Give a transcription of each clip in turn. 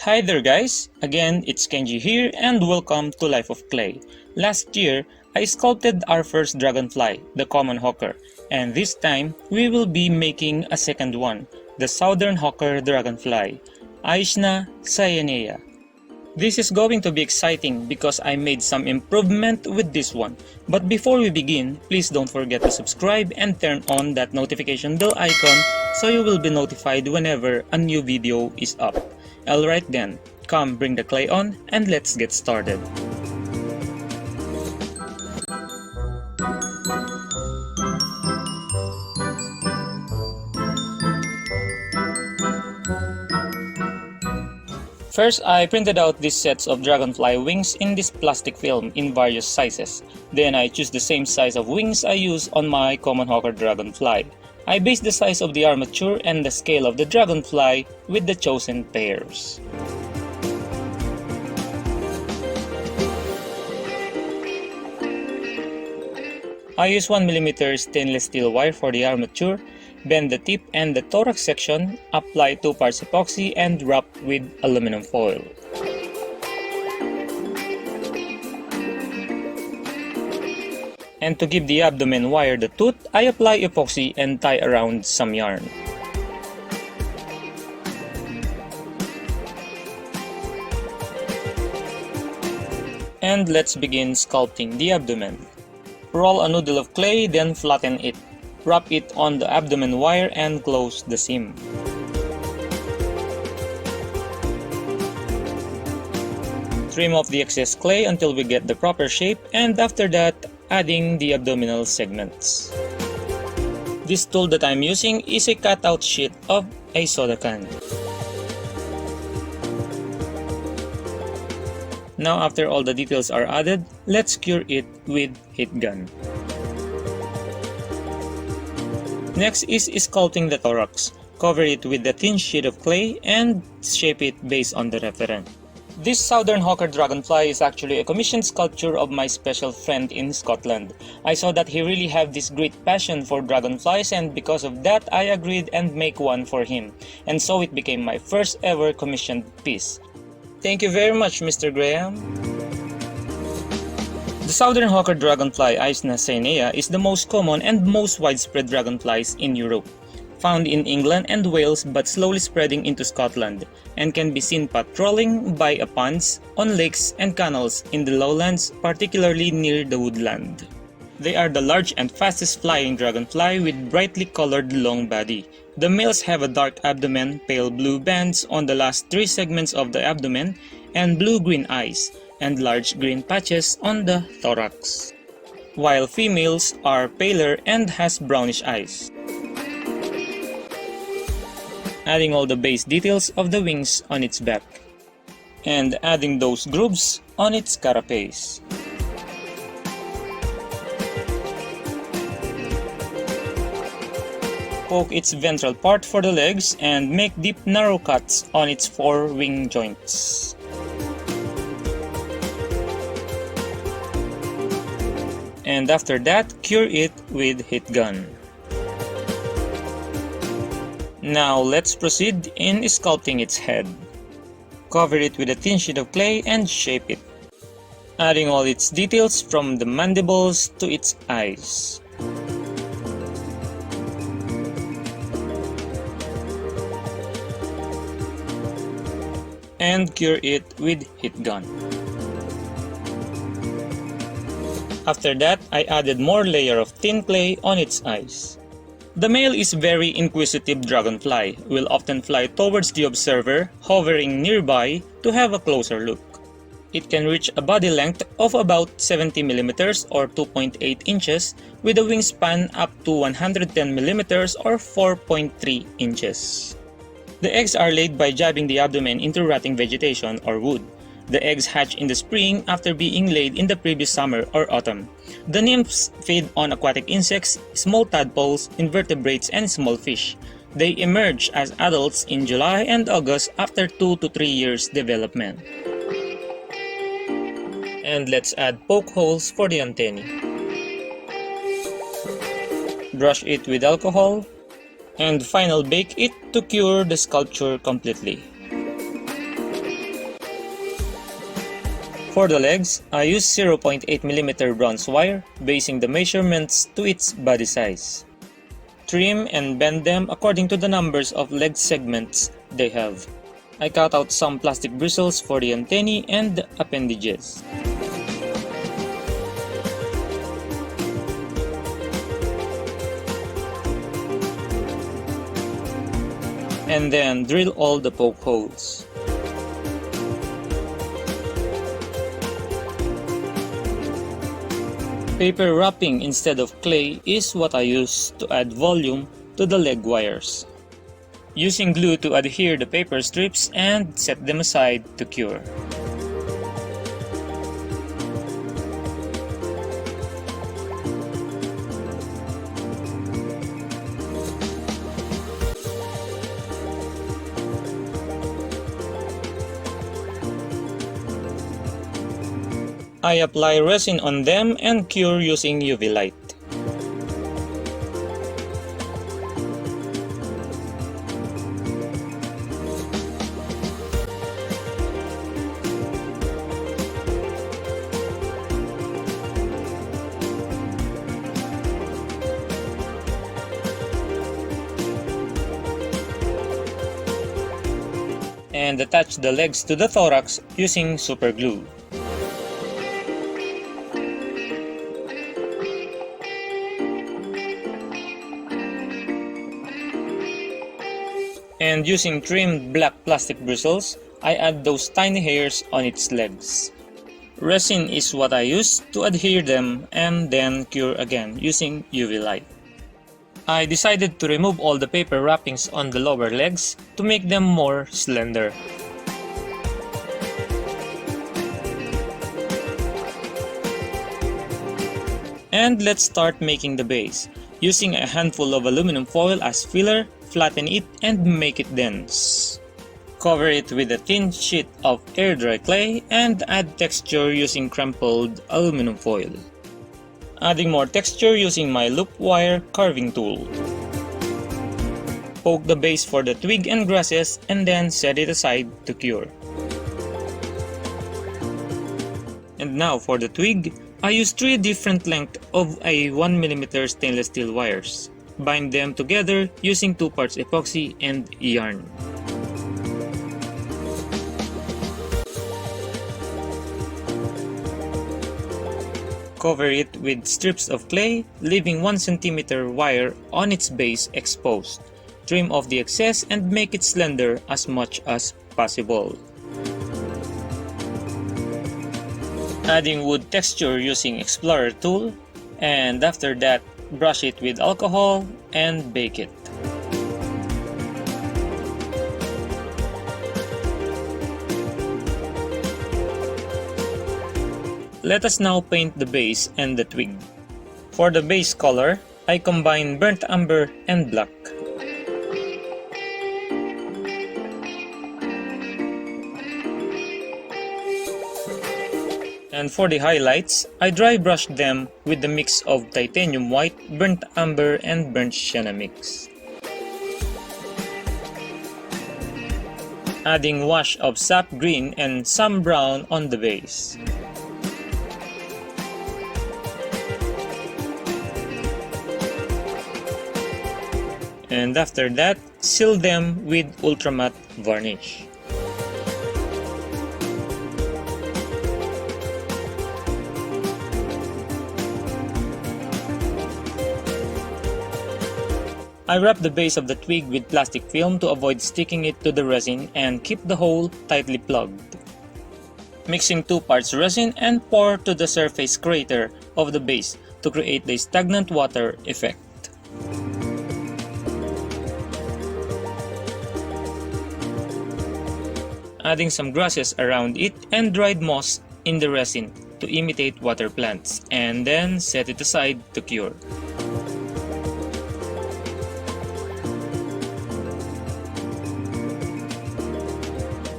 Hi there guys, again it's Kenji here and welcome to Life of Clay. Last year, I sculpted our first dragonfly, the common hawker, and this time we will be making a second one, the southern hawker dragonfly, Aeshna cyanea. This is going to be exciting because I made some improvement with this one. But before we begin, please don't forget to subscribe and turn on that notification bell icon so you will be notified whenever a new video is up. Alright then, come bring the clay on and let's get started. First, I printed out these sets of dragonfly wings in this plastic film in various sizes. Then I choose the same size of wings I use on my common hawker dragonfly. I based the size of the armature and the scale of the dragonfly with the chosen pairs. I use 1mm stainless steel wire for the armature, bend the tip and the thorax section, apply 2 parts epoxy and wrap with aluminum foil. And to give the abdomen wire the tooth, I apply epoxy and tie around some yarn. And let's begin sculpting the abdomen. Roll a noodle of clay, then flatten it. Wrap it on the abdomen wire and close the seam. Trim off the excess clay until we get the proper shape, and after that, adding the abdominal segments. This tool that I'm using is a cutout sheet of a soda can. Now after all the details are added, let's cure it with heat gun. Next is sculpting the thorax. Cover it with a thin sheet of clay and shape it based on the reference. This southern hawker dragonfly is actually a commissioned sculpture of my special friend in Scotland. I saw that he really had this great passion for dragonflies, and because of that I agreed and make one for him. And so it became my first ever commissioned piece. Thank you very much, Mr. Graham. The southern hawker dragonfly aeshnacyanea is the most common and most widespread dragonflies in Europe. Found in England and Wales but slowly spreading into Scotland, and can be seen patrolling by ponds, on lakes and canals in the lowlands, particularly near the woodland. They are the large and fastest flying dragonfly with brightly colored long body. The males have a dark abdomen, pale blue bands on the last 3 segments of the abdomen, and blue-green eyes, and large green patches on the thorax, while females are paler and has brownish eyes. Adding all the base details of the wings on its back, and adding those grooves on its carapace. Poke its ventral part for the legs and make deep narrow cuts on its 4 wing joints. And after that, cure it with heat gun. Now let's proceed in sculpting its head. Cover it with a thin sheet of clay and shape it, adding all its details from the mandibles to its eyes. And cure it with heat gun. After that, I added more layer of thin clay on its eyes. The male is very inquisitive dragonfly, will often fly towards the observer, hovering nearby to have a closer look. It can reach a body length of about 70mm or 2.8 inches, with a wingspan up to 110mm or 4.3 inches. The eggs are laid by jabbing the abdomen into rotting vegetation or wood. The eggs hatch in the spring after being laid in the previous summer or autumn. The nymphs feed on aquatic insects, small tadpoles, invertebrates, and small fish. They emerge as adults in July and August after 2 to 3 years development. And let's add poke holes for the antennae. Brush it with alcohol and final bake it to cure the sculpture completely. For the legs, I use 0.8mm bronze wire, basing the measurements to its body size. Trim and bend them according to the numbers of leg segments they have. I cut out some plastic bristles for the antennae and appendages. And then drill all the poke holes. Paper wrapping instead of clay is what I use to add volume to the leg wires. Using glue to adhere the paper strips and set them aside to cure. I apply resin on them and cure using UV light. And attach the legs to the thorax using super glue. And using trimmed black plastic bristles, I add those tiny hairs on its legs. Resin is what I use to adhere them and then cure again using UV light. I decided to remove all the paper wrappings on the lower legs to make them more slender. And let's start making the base. Using a handful of aluminum foil as filler, flatten it and make it dense. Cover it with a thin sheet of air-dry clay and add texture using crumpled aluminum foil. Adding more texture using my loop wire carving tool. Poke the base for the twig and grasses and then set it aside to cure. And now for the twig, I use 3 different lengths of a 1mm stainless steel wires. Bind them together using 2 parts epoxy and yarn. Cover it with strips of clay, leaving 1 cm wire on its base exposed. Trim off the excess and make it slender as much as possible. Adding wood texture using Explorer tool, and after that, brush it with alcohol and bake it. Let us now paint the base and the twig. For the base color, I combine burnt umber and black. And for the highlights, I dry brushed them with the mix of titanium white, burnt umber, and burnt sienna mix. Adding wash of sap green and some brown on the base. And after that, seal them with ultramatte varnish. I wrap the base of the twig with plastic film to avoid sticking it to the resin and keep the hole tightly plugged. Mixing 2 parts resin and pour to the surface crater of the base to create the stagnant water effect. Adding some grasses around it and dried moss in the resin to imitate water plants, and then set it aside to cure.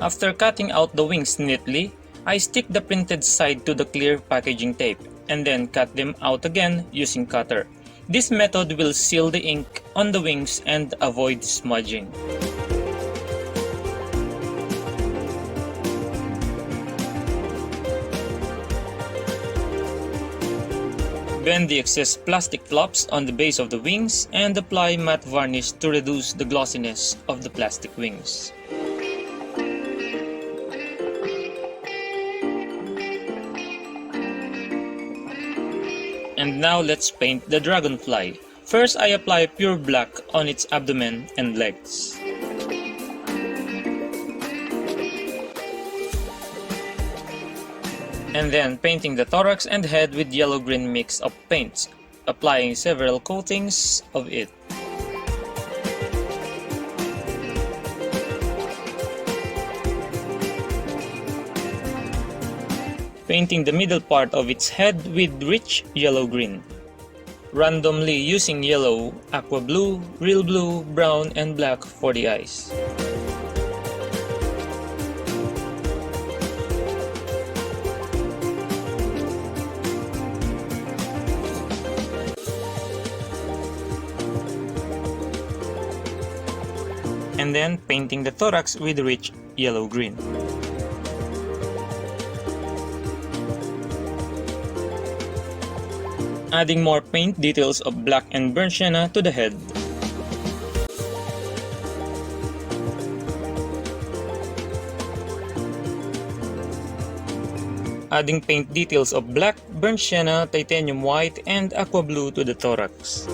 After cutting out the wings neatly, I stick the printed side to the clear packaging tape and then cut them out again using cutter. This method will seal the ink on the wings and avoid smudging. Bend the excess plastic flops on the base of the wings and apply matte varnish to reduce the glossiness of the plastic wings. And now let's paint the dragonfly. First, I apply pure black on its abdomen and legs. And then painting the thorax and head with yellow-green mix of paints, applying several coatings of it. Painting the middle part of its head with rich yellow-green. Randomly using yellow, aqua blue, real blue, brown, and black for the eyes. And then painting the thorax with rich yellow-green. Adding more paint details of black and burnt sienna to the head. Adding paint details of black, burnt sienna, titanium white, and aqua blue to the thorax.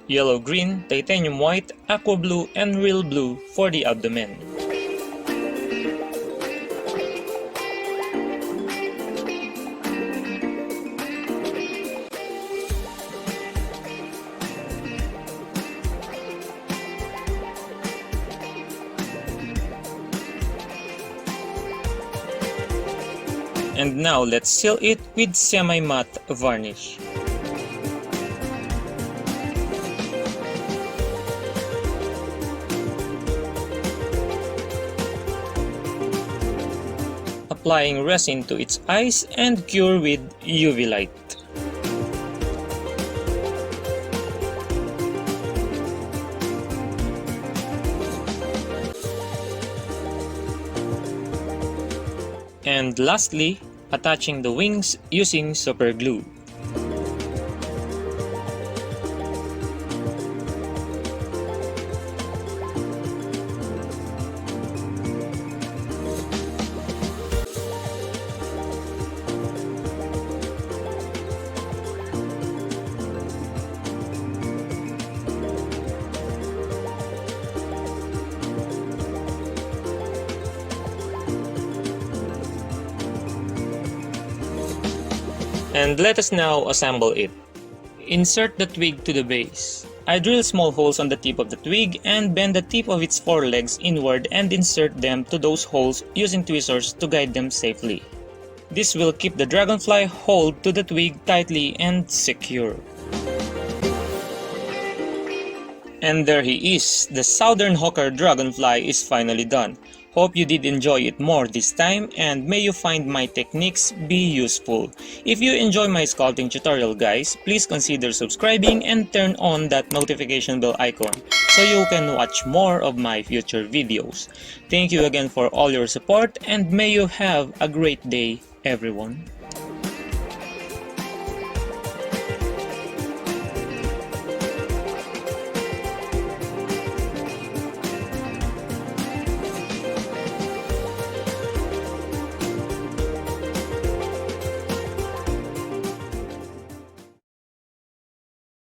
Yellow-green, titanium white, aqua blue, and real blue for the abdomen. And now let's seal it with semi-matte varnish. Applying resin to its eyes and cure with UV light. And lastly, attaching the wings using super glue. And let us now assemble it. Insert the twig to the base. I drill small holes on the tip of the twig and bend the tip of its forelegs inward and insert them to those holes using tweezers to guide them safely. This will keep the dragonfly hold to the twig tightly and secure. And there he is, the southern hawker dragonfly is finally done. Hope you did enjoy it more this time and may you find my techniques be useful. If you enjoy my sculpting tutorial guys, please consider subscribing and turn on that notification bell icon so you can watch more of my future videos. Thank you again for all your support and may you have a great day everyone.